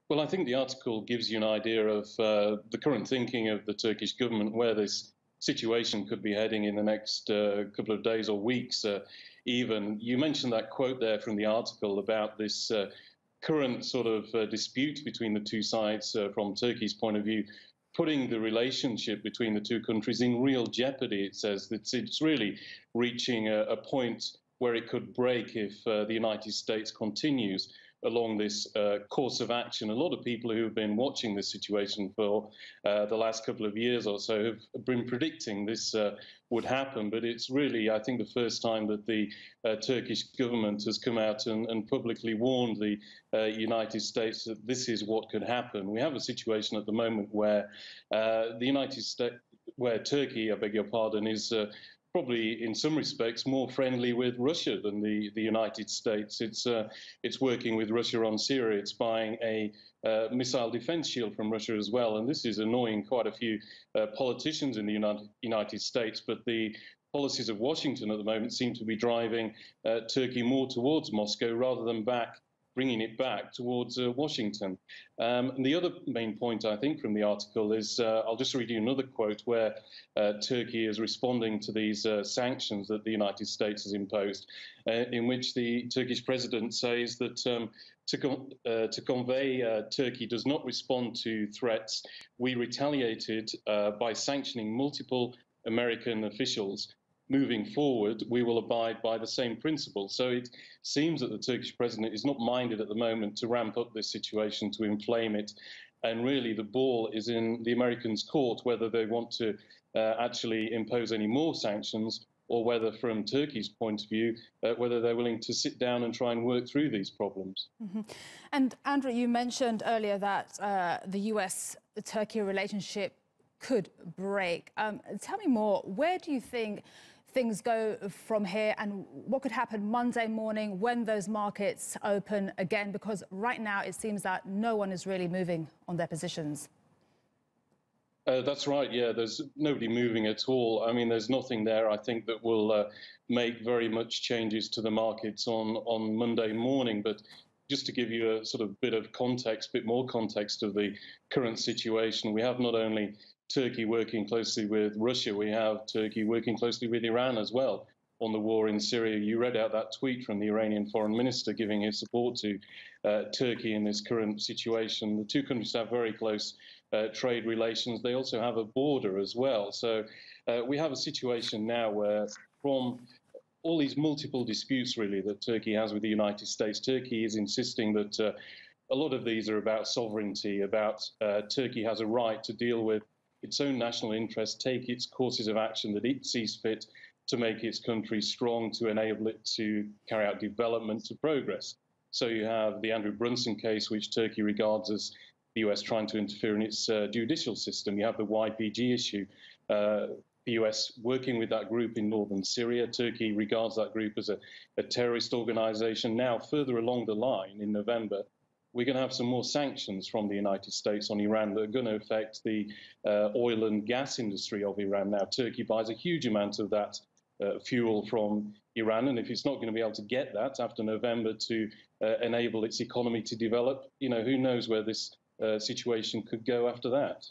Well, I think the article gives you an idea of the current thinking of the Turkish government, where this situation could be heading in the next couple of days or weeks. Even you mentioned that quote there from the article about this current sort of dispute between the two sides from Turkey's point of view, putting the relationship between the two countries in real jeopardy. It says that it's really reaching a point where it could break if the United States continues along this course of action. A lot of people who have been watching this situation for the last couple of years or so have been predicting this would happen. But it's really, I think, the first time that the Turkish government has come out and publicly warned the United States that this is what could happen. We have a situation at the moment where the United States, where Turkey, I beg your pardon, is probably in some respects more friendly with Russia than the United States. It's working with Russia on Syria. It's buying a missile defense shield from Russia as well. And this is annoying quite a few politicians in the United States. But the policies of Washington at the moment seem to be driving Turkey more towards Moscow rather than bringing it back towards Washington. And the other main point, I think, from the article is, I'll just read you another quote where Turkey is responding to these sanctions that the United States has imposed, in which the Turkish president says that to convey Turkey does not respond to threats, we retaliated by sanctioning multiple American officials. Moving forward, we will abide by the same principles. So it seems that the Turkish president is not minded at the moment to ramp up this situation, to inflame it. And really, the ball is in the Americans' court, whether they want to actually impose any more sanctions, or whether, from Turkey's point of view, whether they're willing to sit down and try and work through these problems. Mm-hmm. And Andrew, you mentioned earlier that the US-Turkey relationship could break. Tell me more. Where do you think things go from here, and what could happen Monday morning when those markets open again? Because right now it seems that no one is really moving on their positions. That's right, yeah, there's nobody moving at all. I mean, there's nothing there, I think, that will make very much changes to the markets on Monday morning. But just to give you a sort of bit of context, bit more context of the current situation, we have not only Turkey working closely with Russia, we have Turkey working closely with Iran as well on the war in Syria. You read out that tweet from the Iranian foreign minister giving his support to Turkey in this current situation. The two countries have very close trade relations. They also have a border as well. So we have a situation now where, from all these multiple disputes really that Turkey has with the United States, Turkey is insisting that a lot of these are about sovereignty, about Turkey has a right to deal with its own national interests, take its courses of action that it sees fit to make its country strong, to enable it to carry out development, to progress. So you have the Andrew Brunson case, which Turkey regards as the US trying to interfere in its judicial system. You have the YPG issue, the US working with that group in northern Syria. Turkey regards that group as a terrorist organization. Now, further along the line in November, we're going to have some more sanctions from the United States on Iran that are going to affect the oil and gas industry of Iran. Now, Turkey buys a huge amount of that fuel from Iran, and if it's not going to be able to get that after November to enable its economy to develop, you know, who knows where this situation could go after that.